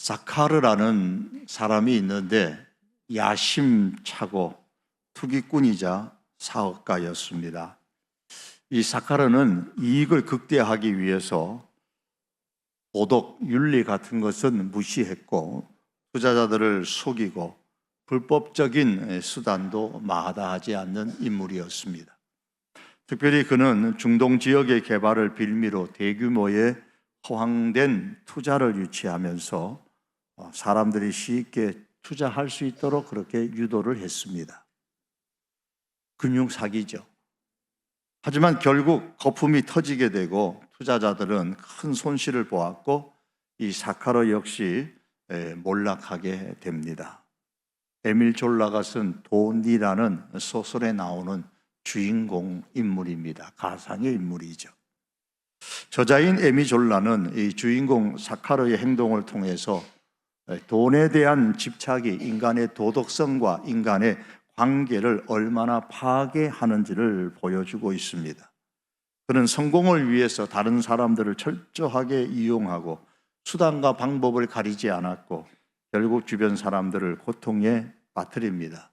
사카르라는 사람이 있는데 야심차고 투기꾼이자 사업가였습니다. 이 사카르는 이익을 극대화하기 위해서 도덕, 윤리 같은 것은 무시했고 투자자들을 속이고 불법적인 수단도 마다하지 않는 인물이었습니다. 특별히 그는 중동 지역의 개발을 빌미로 대규모의 허황된 투자를 유치하면서 사람들이 쉽게 투자할 수 있도록 그렇게 유도를 했습니다. 금융사기죠. 하지만 결국 거품이 터지게 되고 투자자들은 큰 손실을 보았고 이 사카르 역시 몰락하게 됩니다. 에밀 졸라가 쓴 돈이라는 소설에 나오는 주인공 인물입니다. 가상의 인물이죠. 저자인 에밀 졸라는 이 주인공 사카르의 행동을 통해서 돈에 대한 집착이 인간의 도덕성과 인간의 관계를 얼마나 파괴하는지를 보여주고 있습니다. 그는 성공을 위해서 다른 사람들을 철저하게 이용하고 수단과 방법을 가리지 않았고 결국 주변 사람들을 고통에 빠뜨립니다.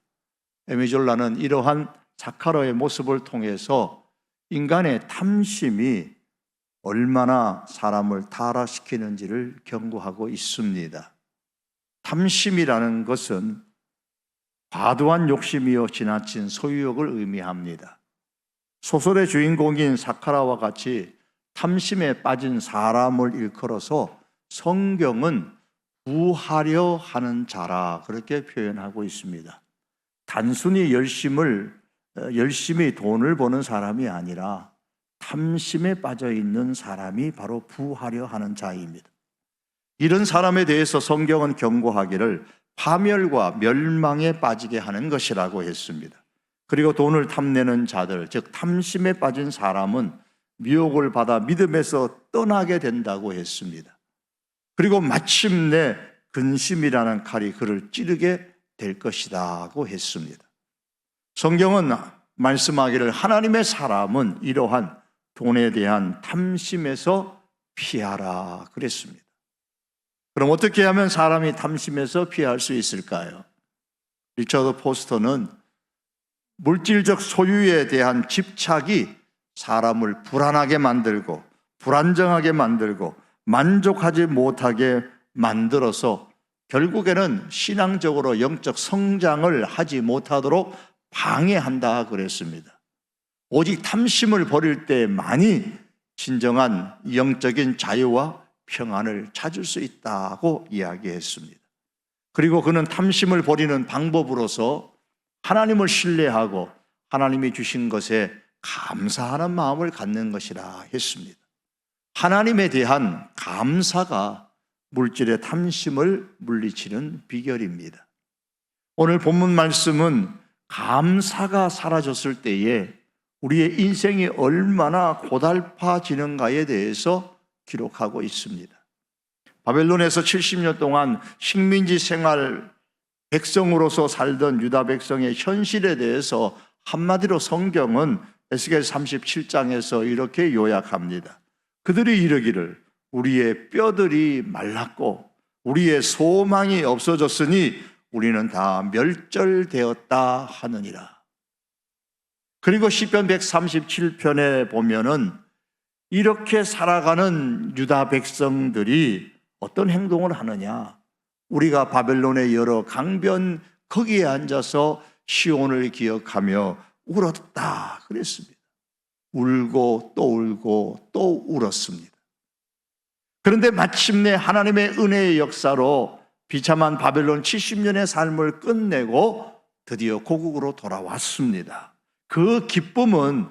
에밀 졸라는 이러한 사카르의 모습을 통해서 인간의 탐심이 얼마나 사람을 타락시키는지를 경고하고 있습니다. 탐심이라는 것은 과도한 욕심이요 지나친 소유욕을 의미합니다. 소설의 주인공인 사카라와 같이 탐심에 빠진 사람을 일컬어서 성경은 부하려 하는 자라 그렇게 표현하고 있습니다. 단순히 열심히 돈을 버는 사람이 아니라 탐심에 빠져 있는 사람이 바로 부하려 하는 자입니다. 이런 사람에 대해서 성경은 경고하기를 파멸과 멸망에 빠지게 하는 것이라고 했습니다. 그리고 돈을 탐내는 자들, 즉 탐심에 빠진 사람은 미혹을 받아 믿음에서 떠나게 된다고 했습니다. 그리고 마침내 근심이라는 칼이 그를 찌르게 될 것이라고 했습니다. 성경은 말씀하기를 하나님의 사람은 이러한 돈에 대한 탐심에서 피하라 그랬습니다. 그럼 어떻게 하면 사람이 탐심에서 피할 수 있을까요? 리처드 포스터는 물질적 소유에 대한 집착이 사람을 불안하게 만들고 불안정하게 만들고 만족하지 못하게 만들어서 결국에는 신앙적으로 영적 성장을 하지 못하도록 방해한다 그랬습니다. 오직 탐심을 버릴 때만이 진정한 영적인 자유와 평안을 찾을 수 있다고 이야기했습니다. 그리고 그는 탐심을 버리는 방법으로서 하나님을 신뢰하고 하나님이 주신 것에 감사하는 마음을 갖는 것이라 했습니다. 하나님에 대한 감사가 물질의 탐심을 물리치는 비결입니다. 오늘 본문 말씀은 감사가 사라졌을 때에 우리의 인생이 얼마나 고달파지는가에 대해서 기록하고 있습니다. 바벨론에서 70년 동안 식민지 생활 백성으로서 살던 유다 백성의 현실에 대해서 한마디로 성경은 에스겔 37장에서 이렇게 요약합니다. 그들이 이르기를 우리의 뼈들이 말랐고 우리의 소망이 없어졌으니 우리는 다 멸절되었다 하느니라. 그리고 시편 137편에 보면은 이렇게 살아가는 유다 백성들이 어떤 행동을 하느냐? 우리가 바벨론의 여러 강변 거기에 앉아서 시온을 기억하며 울었다 그랬습니다. 울고 또 울었습니다. 그런데 마침내 하나님의 은혜의 역사로 비참한 바벨론 70년의 삶을 끝내고 드디어 고국으로 돌아왔습니다. 그 기쁨은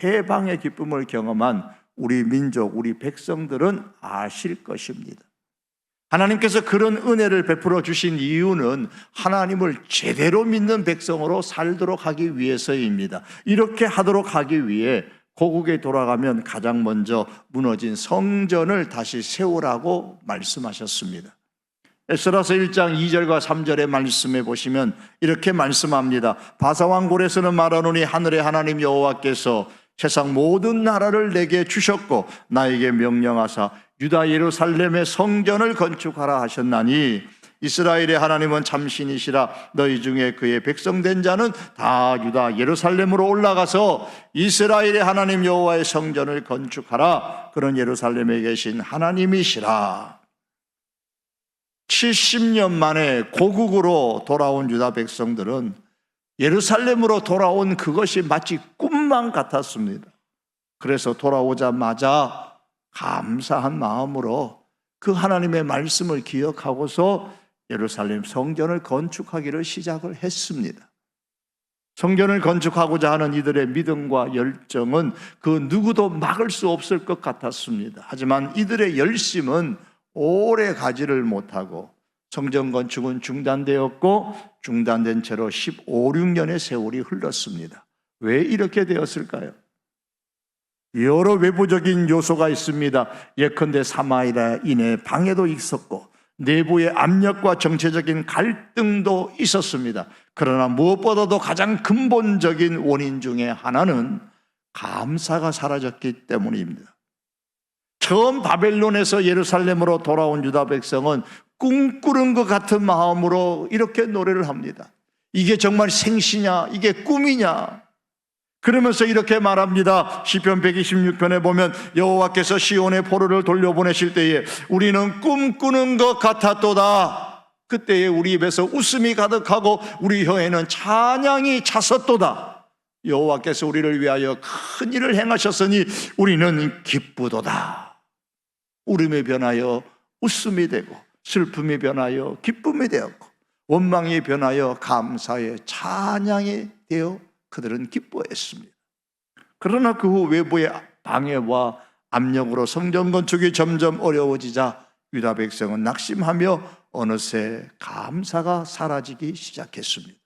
해방의 기쁨을 경험한 우리 민족, 우리 백성들은 아실 것입니다. 하나님께서 그런 은혜를 베풀어 주신 이유는 하나님을 제대로 믿는 백성으로 살도록 하기 위해서입니다. 이렇게 하도록 하기 위해 고국에 돌아가면 가장 먼저 무너진 성전을 다시 세우라고 말씀하셨습니다. 에스라서 1장 2절과 3절의 말씀에 보시면 이렇게 말씀합니다. 바사왕 골에서는 말하노니 하늘의 하나님 여호와께서 세상 모든 나라를 내게 주셨고 나에게 명령하사 유다 예루살렘의 성전을 건축하라 하셨나니 이스라엘의 하나님은 참신이시라. 너희 중에 그의 백성된 자는 다 유다 예루살렘으로 올라가서 이스라엘의 하나님 여호와의 성전을 건축하라. 그런 예루살렘에 계신 하나님이시라. 70년 만에 고국으로 돌아온 유다 백성들은 예루살렘으로 돌아온 그것이 마치 꿈만 같았습니다. 그래서 돌아오자마자 감사한 마음으로 그 하나님의 말씀을 기억하고서 예루살렘 성전을 건축하기를 시작을 했습니다. 성전을 건축하고자 하는 이들의 믿음과 열정은 그 누구도 막을 수 없을 것 같았습니다. 하지만 이들의 열심은 오래 가지를 못하고 성전 건축은 중단되었고 중단된 채로 15, 16년의 세월이 흘렀습니다. 왜 이렇게 되었을까요? 여러 외부적인 요소가 있습니다. 예컨대 사마리아 인의 방해도 있었고 내부의 압력과 정체적인 갈등도 있었습니다. 그러나 무엇보다도 가장 근본적인 원인 중에 하나는 감사가 사라졌기 때문입니다. 처음 바벨론에서 예루살렘으로 돌아온 유다 백성은 꿈꾸는 것 같은 마음으로 이렇게 노래를 합니다. 이게 정말 생시냐? 이게 꿈이냐? 그러면서 이렇게 말합니다. 시편 126편에 보면 여호와께서 시온의 포로를 돌려보내실 때에 우리는 꿈꾸는 것 같았도다. 그때에 우리 입에서 웃음이 가득하고 우리 혀에는 찬양이 찼었도다. 여호와께서 우리를 위하여 큰 일을 행하셨으니 우리는 기쁘도다. 울음이 변하여 웃음이 되고 슬픔이 변하여 기쁨이 되었고 원망이 변하여 감사의 찬양이 되어 그들은 기뻐했습니다. 그러나 그 후 외부의 방해와 압력으로 성전 건축이 점점 어려워지자 유다 백성은 낙심하며 어느새 감사가 사라지기 시작했습니다.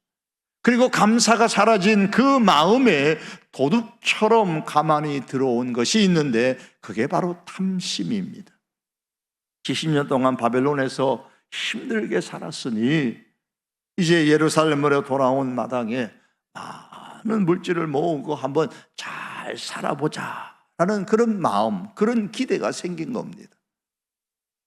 그리고 감사가 사라진 그 마음에 도둑처럼 가만히 들어온 것이 있는데 그게 바로 탐심입니다. 70년 동안 바벨론에서 힘들게 살았으니 이제 예루살렘으로 돌아온 마당에 많은 물질을 모으고 한번 잘 살아보자 라는 그런 마음, 그런 기대가 생긴 겁니다.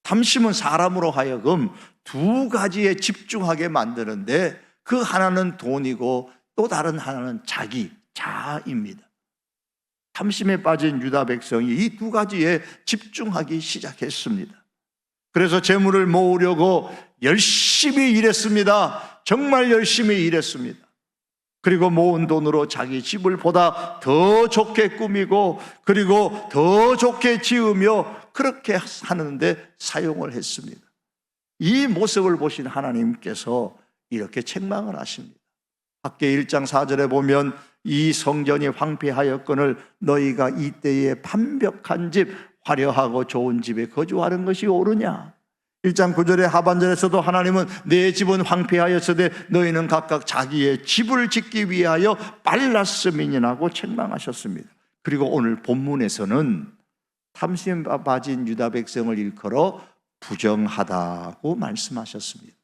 탐심은 사람으로 하여금 두 가지에 집중하게 만드는데 그 하나는 돈이고 또 다른 하나는 자기, 자아입니다. 탐심에 빠진 유다 백성이 이 두 가지에 집중하기 시작했습니다. 그래서 재물을 모으려고 열심히 일했습니다. 정말 열심히 일했습니다. 그리고 모은 돈으로 자기 집을 보다 더 좋게 꾸미고 그리고 더 좋게 지으며 그렇게 하는데 사용을 했습니다. 이 모습을 보신 하나님께서 이렇게 책망을 하십니다. 학계 1장 4절에 보면 이 성전이 황폐하였거늘 너희가 이때에 판벽한 집 화려하고 좋은 집에 거주하는 것이 옳으냐. 1장 9절의 하반절에서도 하나님은 내 집은 황폐하였으되 너희는 각각 자기의 집을 짓기 위하여 빨랐음이니라고 책망하셨습니다. 그리고 오늘 본문에서는 탐심에 빠진 유다 백성을 일컬어 부정하다고 말씀하셨습니다.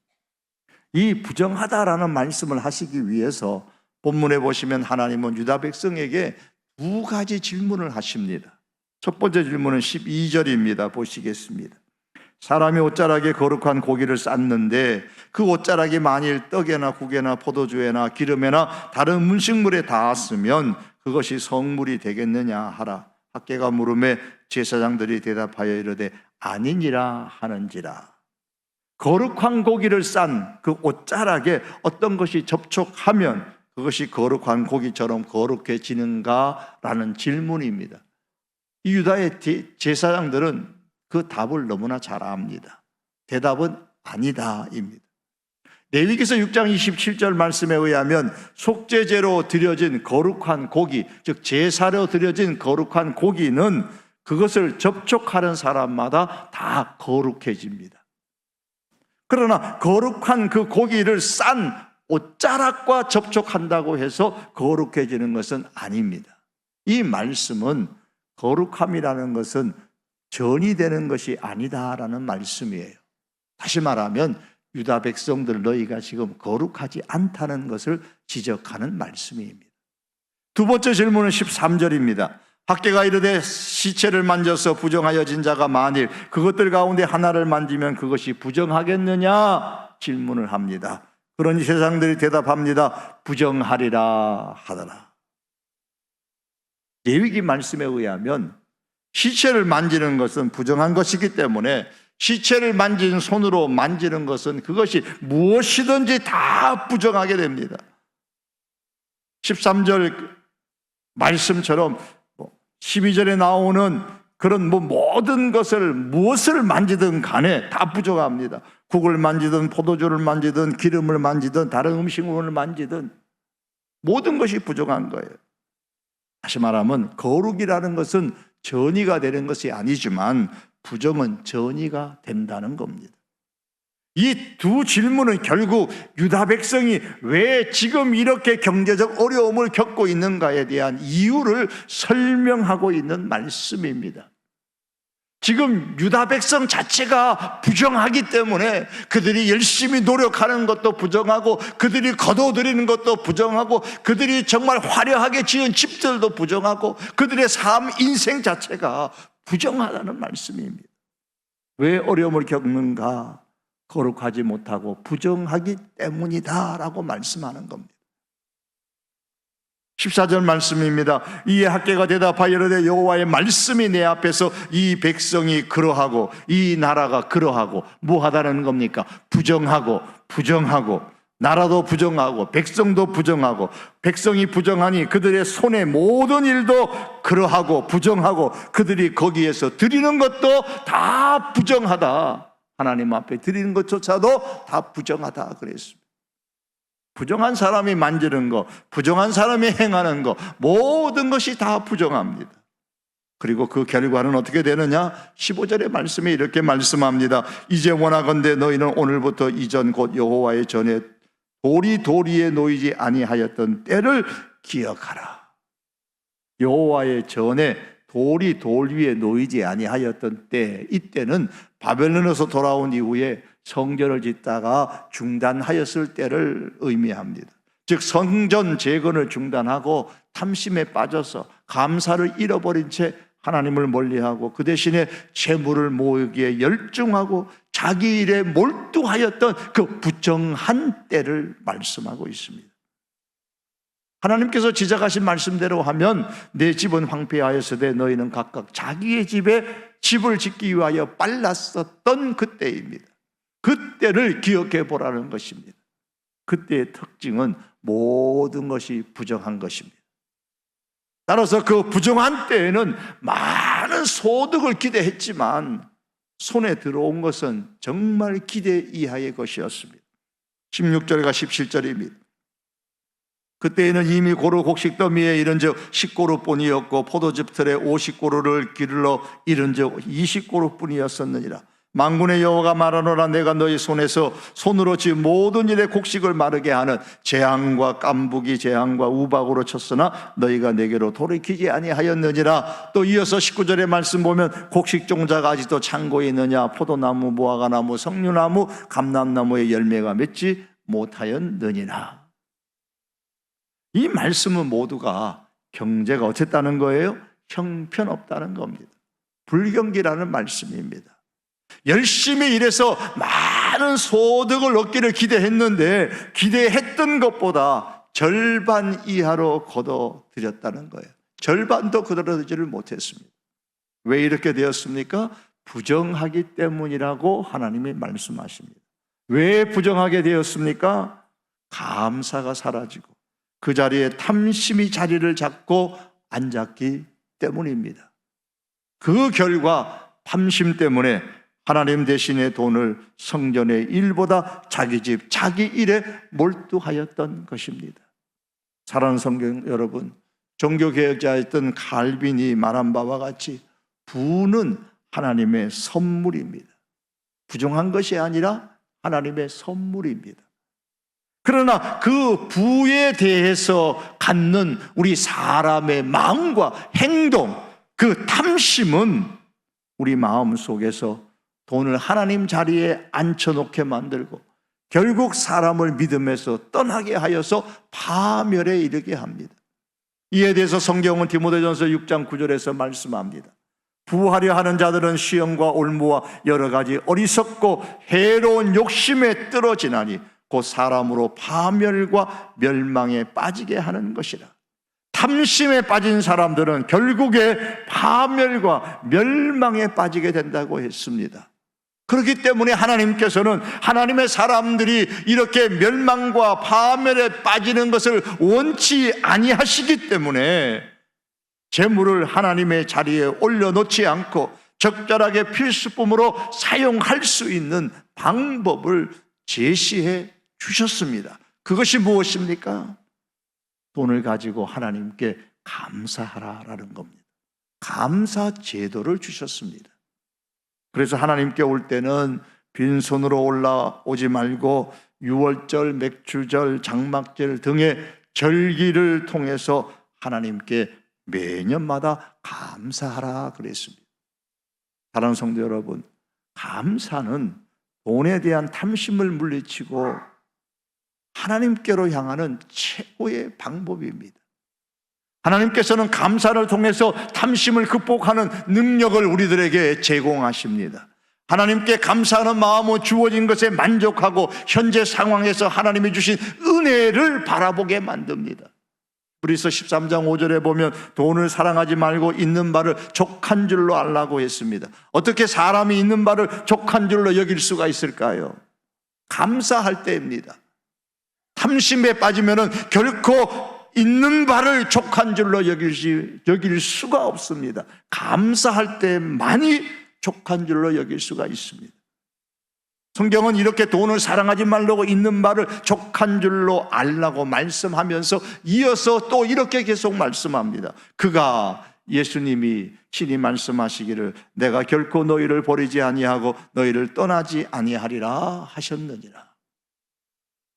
이 부정하다라는 말씀을 하시기 위해서 본문에 보시면 하나님은 유다 백성에게 두 가지 질문을 하십니다. 첫 번째 질문은 12절입니다. 보시겠습니다. 사람이 옷자락에 거룩한 고기를 쌓는데 그 옷자락이 만일 떡에나 국에나 포도주에나 기름에나 다른 음식물에 닿았으면 그것이 성물이 되겠느냐 하라. 학계가 물음에 제사장들이 대답하여 이르되 아니니라 하는지라. 거룩한 고기를 싼 그 옷자락에 어떤 것이 접촉하면 그것이 거룩한 고기처럼 거룩해지는가라는 질문입니다. 이 유다의 제사장들은 그 답을 너무나 잘 압니다. 대답은 아니다입니다. 레위기서 6장 27절 말씀에 의하면 속죄제로 드려진 거룩한 고기, 즉 제사로 드려진 거룩한 고기는 그것을 접촉하는 사람마다 다 거룩해집니다. 그러나 거룩한 그 고기를 싼 옷자락과 접촉한다고 해서 거룩해지는 것은 아닙니다. 이 말씀은 거룩함이라는 것은 전이 되는 것이 아니다라는 말씀이에요. 다시 말하면 유다 백성들 너희가 지금 거룩하지 않다는 것을 지적하는 말씀입니다. 두 번째 질문은 13절입니다. 학개가 이르되 시체를 만져서 부정하여진 자가 만일 그것들 가운데 하나를 만지면 그것이 부정하겠느냐 질문을 합니다. 그러니 세상들이 대답합니다. 부정하리라 하더라. 레위기 말씀에 의하면 시체를 만지는 것은 부정한 것이기 때문에 시체를 만진 손으로 만지는 것은 그것이 무엇이든지 다 부정하게 됩니다. 13절 말씀처럼 12절에 나오는 그런 모든 것을 무엇을 만지든 간에 다 부정합니다. 국을 만지든 포도주를 만지든 기름을 만지든 다른 음식물을 만지든 모든 것이 부정한 거예요. 다시 말하면 거룩이라는 것은 전이가 되는 것이 아니지만 부정은 전이가 된다는 겁니다. 이 두 질문은 결국 유다 백성이 왜 지금 이렇게 경제적 어려움을 겪고 있는가에 대한 이유를 설명하고 있는 말씀입니다. 지금 유다 백성 자체가 부정하기 때문에 그들이 열심히 노력하는 것도 부정하고 그들이 거둬들이는 것도 부정하고 그들이 정말 화려하게 지은 집들도 부정하고 그들의 삶 인생 자체가 부정하다는 말씀입니다. 왜 어려움을 겪는가? 거룩하지 못하고 부정하기 때문이다라고 말씀하는 겁니다. 14절 말씀입니다. 이에 학개가 대답하여 이르되 여호와의 말씀이 내 앞에서 이 백성이 그러하고 이 나라가 그러하고 뭐하다는 겁니까? 부정하고 나라도 부정하고 백성도 부정하고 백성이 부정하니 그들의 손의 모든 일도 그러하고 부정하고 그들이 거기에서 드리는 것도 다 부정하다. 하나님 앞에 드리는 것조차도 다 부정하다 그랬습니다. 부정한 사람이 만지는 것, 부정한 사람이 행하는 것 모든 것이 다 부정합니다. 그리고 그 결과는 어떻게 되느냐? 15절의 말씀에 이렇게 말씀합니다. 이제 원하건대 너희는 오늘부터 이전 곧 여호와의 전에 돌이 위에 놓이지 아니하였던 때를 기억하라. 여호와의 전에 돌이 돌 위에 놓이지 아니하였던 때, 이때는 바벨론에서 돌아온 이후에 성전을 짓다가 중단하였을 때를 의미합니다. 즉 성전 재건을 중단하고 탐심에 빠져서 감사를 잃어버린 채 하나님을 멀리하고 그 대신에 재물을 모으기에 열중하고 자기 일에 몰두하였던 그 부정한 때를 말씀하고 있습니다. 하나님께서 지적하신 말씀대로 하면 내 집은 황폐하였으되 너희는 각각 자기의 집에 집을 짓기 위하여 빨랐었던 그때입니다. 그때를 기억해 보라는 것입니다. 그때의 특징은 모든 것이 부정한 것입니다. 따라서 그 부정한 때에는 많은 소득을 기대했지만 손에 들어온 것은 정말 기대 이하의 것이었습니다. 16절과 17절입니다. 그때에는 이미 고루 곡식 더미에 이른즉 10고루뿐이었고 포도즙 틀에 50고루를 기르러 이른즉 20고루뿐이었었느니라. 만군의 여호와가 말하노라. 내가 너희 손으로 지은 모든 일의 곡식을 마르게 하는 재앙과 깐부기 재앙과 우박으로 쳤으나 너희가 내게로 돌이키지 아니하였느니라. 또 이어서 19절의 말씀 보면 곡식 종자가 아직도 창고에 있느냐? 포도나무, 무화과나무, 석류나무, 감람나무의 열매가 맺지 못하였느니라. 이 말씀은 모두가 경제가 어쨌다는 거예요? 형편없다는 겁니다. 불경기라는 말씀입니다. 열심히 일해서 많은 소득을 얻기를 기대했는데 기대했던 것보다 절반 이하로 거둬들였다는 거예요. 절반도 거둬들이지를 못했습니다. 왜 이렇게 되었습니까? 부정하기 때문이라고 하나님이 말씀하십니다. 왜 부정하게 되었습니까? 감사가 사라지고 그 자리에 탐심이 자리를 잡고 앉았기 때문입니다. 그 결과 탐심 때문에 하나님 대신에 돈을 성전의 일보다 자기 집, 자기 일에 몰두하였던 것입니다. 사랑하는 성경 여러분, 종교개혁자였던 칼빈이 말한 바와 같이 부는 하나님의 선물입니다. 부정한 것이 아니라 하나님의 선물입니다. 그러나 그 부에 대해서 갖는 우리 사람의 마음과 행동, 그 탐심은 우리 마음 속에서 돈을 하나님 자리에 앉혀놓게 만들고 결국 사람을 믿음에서 떠나게 하여서 파멸에 이르게 합니다. 이에 대해서 성경은 디모데전서 6장 9절에서 말씀합니다. 부하려 하는 자들은 시험과 올무와 여러 가지 어리석고 해로운 욕심에 떨어지나니 곧 사람으로 파멸과 멸망에 빠지게 하는 것이라. 탐심에 빠진 사람들은 결국에 파멸과 멸망에 빠지게 된다고 했습니다. 그렇기 때문에 하나님께서는 하나님의 사람들이 이렇게 멸망과 파멸에 빠지는 것을 원치 아니하시기 때문에 재물을 하나님의 자리에 올려놓지 않고 적절하게 필수품으로 사용할 수 있는 방법을 제시해 주셨습니다. 그것이 무엇입니까? 돈을 가지고 하나님께 감사하라라는 겁니다. 감사 제도를 주셨습니다. 그래서 하나님께 올 때는 빈손으로 올라오지 말고 유월절, 맥주절, 장막절 등의 절기를 통해서 하나님께 매년마다 감사하라 그랬습니다. 사랑하는 성도 여러분, 감사는 돈에 대한 탐심을 물리치고 하나님께로 향하는 최고의 방법입니다. 하나님께서는 감사를 통해서 탐심을 극복하는 능력을 우리들에게 제공하십니다. 하나님께 감사하는 마음으로 주어진 것에 만족하고 현재 상황에서 하나님이 주신 은혜를 바라보게 만듭니다. 그래서 13장 5절에 보면 돈을 사랑하지 말고 있는 바를 족한 줄로 알라고 했습니다. 어떻게 사람이 있는 바를 족한 줄로 여길 수가 있을까요? 감사할 때입니다. 탐심에 빠지면 결코 있는 바를 족한 줄로 여길 수가 없습니다. 감사할 때만이 족한 줄로 여길 수가 있습니다. 성경은 이렇게 돈을 사랑하지 말라고 있는 바를 족한 줄로 알라고 말씀하면서 이어서 또 이렇게 계속 말씀합니다. 그가 예수님이 친히 말씀하시기를 내가 결코 너희를 버리지 아니하고 너희를 떠나지 아니하리라 하셨느니라.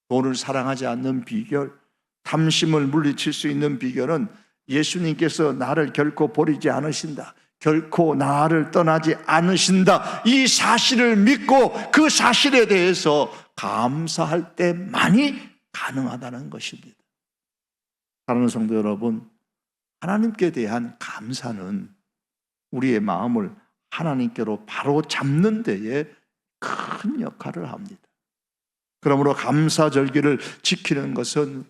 돈을 사랑하지 않는 비결, 탐심을 물리칠 수 있는 비결은 예수님께서 나를 결코 버리지 않으신다, 결코 나를 떠나지 않으신다, 이 사실을 믿고 그 사실에 대해서 감사할 때만이 가능하다는 것입니다. 사랑하는 성도 여러분, 하나님께 대한 감사는 우리의 마음을 하나님께로 바로 잡는 데에 큰 역할을 합니다. 그러므로 감사절기를 지키는 것은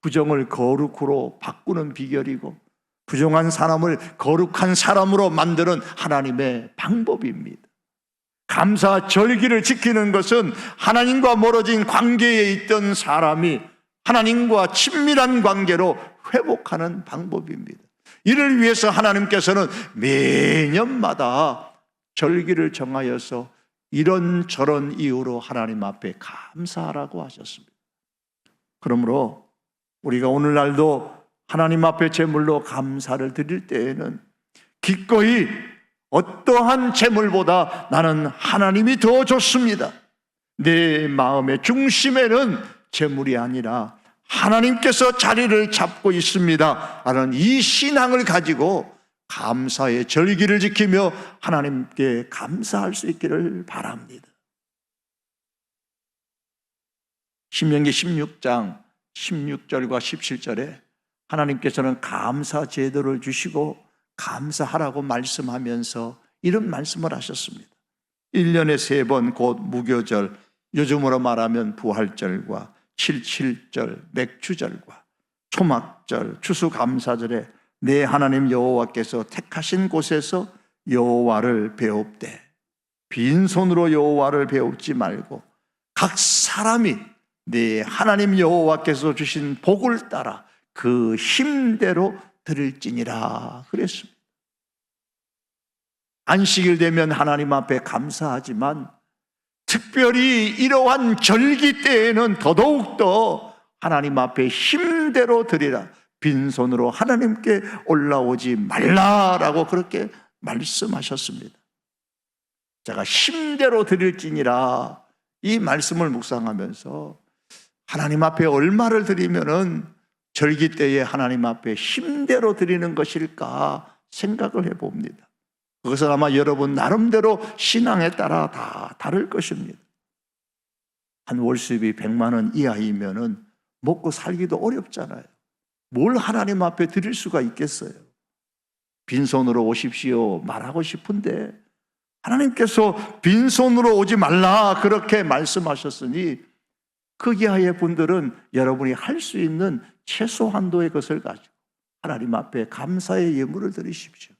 부정을 거룩으로 바꾸는 비결이고 부정한 사람을 거룩한 사람으로 만드는 하나님의 방법입니다. 감사절기를 지키는 것은 하나님과 멀어진 관계에 있던 사람이 하나님과 친밀한 관계로 회복하는 방법입니다. 이를 위해서 하나님께서는 매년마다 절기를 정하여서 이런저런 이유로 하나님 앞에 감사하라고 하셨습니다. 그러므로 우리가 오늘날도 하나님 앞에 제물로 감사를 드릴 때에는 기꺼이 어떠한 제물보다 나는 하나님이 더 좋습니다, 내 마음의 중심에는 제물이 아니라 하나님께서 자리를 잡고 있습니다 라는 이 신앙을 가지고 감사의 절기를 지키며 하나님께 감사할 수 있기를 바랍니다. 신명기 16장 16절과 17절에 하나님께서는 감사 제도를 주시고 감사하라고 말씀하면서 이런 말씀을 하셨습니다. 1년에 3번 곧 무교절, 요즘으로 말하면 부활절과 77절, 맥주절과 초막절, 추수감사절에 내 하나님 여호와께서 택하신 곳에서 여호와를 배웁되 빈손으로 여호와를 배웁지 말고 각 사람이 내 하나님 여호와께서 주신 복을 따라 그 힘대로 드릴지니라 그랬습니다. 안식일 되면 하나님 앞에 감사하지만 특별히 이러한 절기 때에는 더더욱더 하나님 앞에 힘대로 드리라, 빈손으로 하나님께 올라오지 말라라고 그렇게 말씀하셨습니다. 제가 힘대로 드릴지니라 이 말씀을 묵상하면서 하나님 앞에 얼마를 드리면은 절기 때에 하나님 앞에 힘대로 드리는 것일까 생각을 해봅니다. 그것은 아마 여러분 나름대로 신앙에 따라 다 다를 것입니다. 한 월수입이 100만 원 이하이면은 먹고 살기도 어렵잖아요. 뭘 하나님 앞에 드릴 수가 있겠어요? 빈손으로 오십시오 말하고 싶은데 하나님께서 빈손으로 오지 말라 그렇게 말씀하셨으니 거기하의 분들은 여러분이 할 수 있는 최소한도의 것을 가지고 하나님 앞에 감사의 예물을 드리십시오.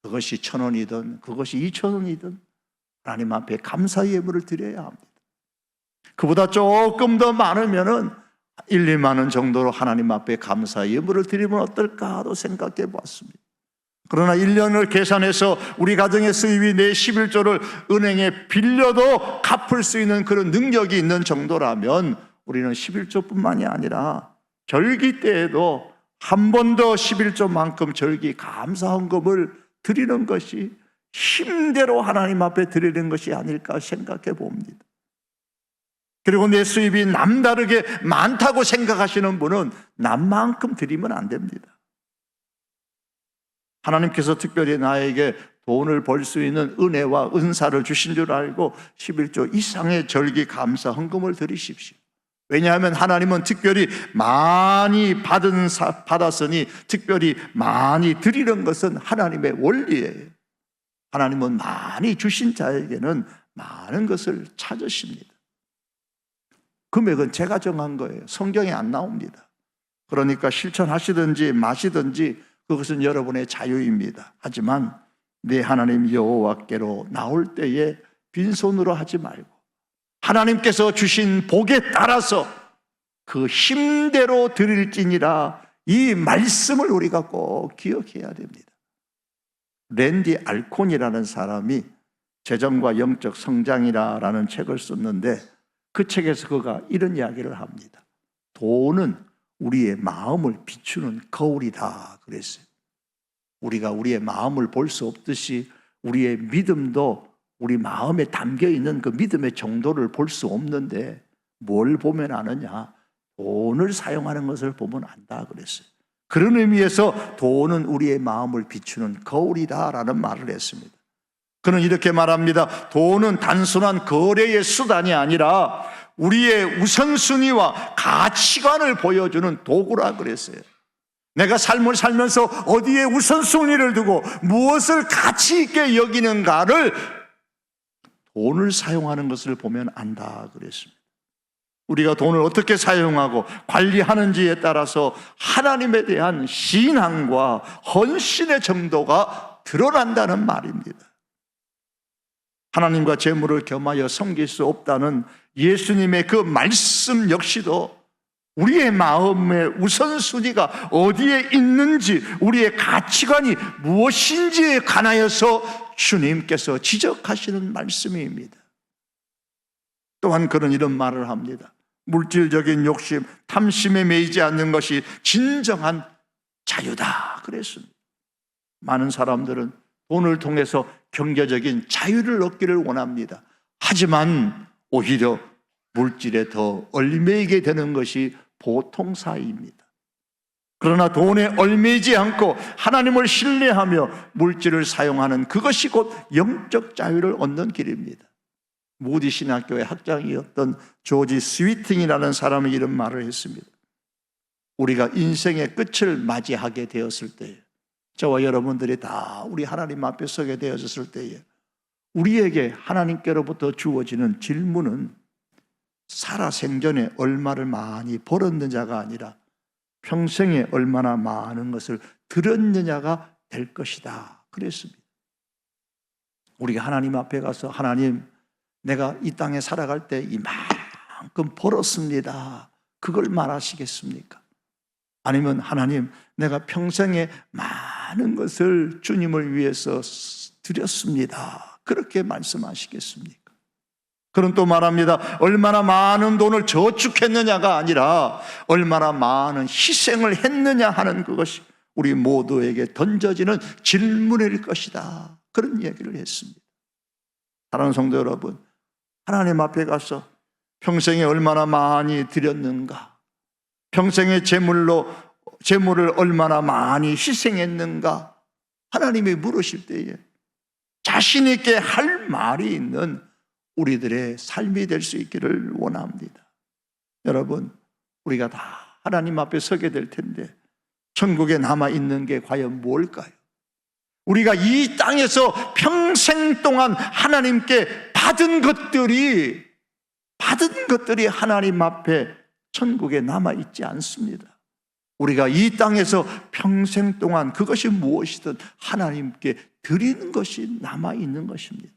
그것이 1,000원이든 그것이 2,000원이든 하나님 앞에 감사의 예물을 드려야 합니다. 그보다 조금 더 많으면은 1, 2만 원 정도로 하나님 앞에 감사의 예물을 드리면 어떨까 하도 생각해 보았습니다. 그러나 1년을 계산해서 우리 가정의 수입이 내 11조를 은행에 빌려도 갚을 수 있는 그런 능력이 있는 정도라면 우리는 11조뿐만이 아니라 절기 때에도 한 번 더 11조만큼 절기 감사헌금을 드리는 것이 힘대로 하나님 앞에 드리는 것이 아닐까 생각해 봅니다. 그리고 내 수입이 남다르게 많다고 생각하시는 분은 남만큼 드리면 안 됩니다. 하나님께서 특별히 나에게 돈을 벌 수 있는 은혜와 은사를 주신 줄 알고 11조 이상의 절기 감사 헌금을 드리십시오. 왜냐하면 하나님은 특별히 많이 받았으니 특별히 많이 드리는 것은 하나님의 원리예요. 하나님은 많이 주신 자에게는 많은 것을 찾으십니다. 금액은 제가 정한 거예요. 성경에 안 나옵니다. 그러니까 실천하시든지 마시든지 그것은 여러분의 자유입니다. 하지만 내 하나님 여호와께로 나올 때에 빈손으로 하지 말고 하나님께서 주신 복에 따라서 그 힘대로 드릴지니라 이 말씀을 우리가 꼭 기억해야 됩니다. 랜디 알콘이라는 사람이 재정과 영적 성장이라는 책을 썼는데 그 책에서 그가 이런 이야기를 합니다. 돈은 우리의 마음을 비추는 거울이다 그랬어요. 우리가 우리의 마음을 볼 수 없듯이 우리의 믿음도 우리 마음에 담겨있는 그 믿음의 정도를 볼 수 없는데 뭘 보면 아느냐? 돈을 사용하는 것을 보면 안다 그랬어요. 그런 의미에서 돈은 우리의 마음을 비추는 거울이다라는 말을 했습니다. 그는 이렇게 말합니다. 돈은 단순한 거래의 수단이 아니라 우리의 우선순위와 가치관을 보여주는 도구라 그랬어요. 내가 삶을 살면서 어디에 우선순위를 두고 무엇을 가치 있게 여기는가를 돈을 사용하는 것을 보면 안다 그랬습니다. 우리가 돈을 어떻게 사용하고 관리하는지에 따라서 하나님에 대한 신앙과 헌신의 정도가 드러난다는 말입니다. 하나님과 재물을 겸하여 섬길 수 없다는 예수님의 그 말씀 역시도 우리의 마음의 우선순위가 어디에 있는지 우리의 가치관이 무엇인지에 관하여서 주님께서 지적하시는 말씀입니다. 또한 그는 이런 말을 합니다. 물질적인 욕심, 탐심에 매이지 않는 것이 진정한 자유다 그랬습니다. 많은 사람들은 돈을 통해서 경제적인 자유를 얻기를 원합니다. 하지만 오히려 물질에 더 얽매이게 되는 것이 보통사입니다. 그러나 돈에 얽매이지 않고 하나님을 신뢰하며 물질을 사용하는 그것이 곧 영적 자유를 얻는 길입니다. 무디 신학교의 학장이었던 조지 스위팅이라는 사람이 이런 말을 했습니다. 우리가 인생의 끝을 맞이하게 되었을 때, 저와 여러분들이 다 우리 하나님 앞에 서게 되었을 때에 우리에게 하나님께로부터 주어지는 질문은 살아생전에 얼마를 많이 벌었느냐가 아니라 평생에 얼마나 많은 것을 들었느냐가 될 것이다 그랬습니다. 우리가 하나님 앞에 가서 하나님, 내가 이 땅에 살아갈 때 이만큼 벌었습니다, 그걸 말하시겠습니까? 아니면 하나님, 내가 평생에 많은 것을 주님을 위해서 드렸습니다, 그렇게 말씀하시겠습니까? 그는 또 말합니다. 얼마나 많은 돈을 저축했느냐가 아니라 얼마나 많은 희생을 했느냐 하는 그것이 우리 모두에게 던져지는 질문일 것이다, 그런 얘기를 했습니다. 사랑하는 성도 여러분, 하나님 앞에 가서 평생에 얼마나 많이 드렸는가, 평생의 재물을 얼마나 많이 희생했는가 하나님이 물으실 때에 자신 있게 할 말이 있는 우리들의 삶이 될 수 있기를 원합니다. 여러분, 우리가 다 하나님 앞에 서게 될 텐데 천국에 남아있는 게 과연 뭘까요? 우리가 이 땅에서 평생 동안 하나님께 받은 것들이 하나님 앞에 천국에 남아있지 않습니다. 우리가 이 땅에서 평생 동안 그것이 무엇이든 하나님께 드리는 것이 남아있는 것입니다.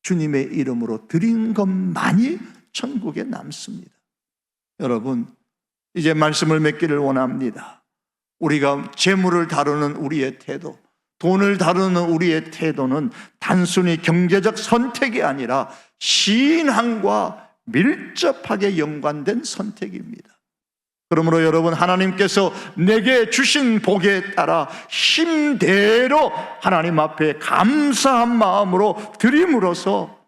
주님의 이름으로 드린 것만이 천국에 남습니다. 여러분, 이제 말씀을 맺기를 원합니다. 우리가 재물을 다루는 우리의 태도, 돈을 다루는 우리의 태도는 단순히 경제적 선택이 아니라 신앙과 밀접하게 연관된 선택입니다. 그러므로 여러분, 하나님께서 내게 주신 복에 따라 힘대로 하나님 앞에 감사한 마음으로 드림으로써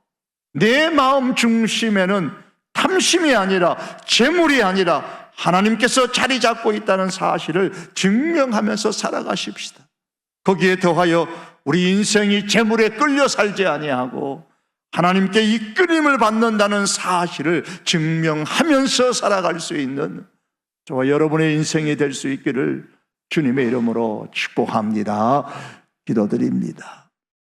내 마음 중심에는 탐심이 아니라 재물이 아니라 하나님께서 자리 잡고 있다는 사실을 증명하면서 살아가십시다. 거기에 더하여 우리 인생이 재물에 끌려 살지 아니하고 하나님께 이끌림을 받는다는 사실을 증명하면서 살아갈 수 있는 저와 여러분의 인생이 될 수 있기를 주님의 이름으로 축복합니다. 기도드립니다.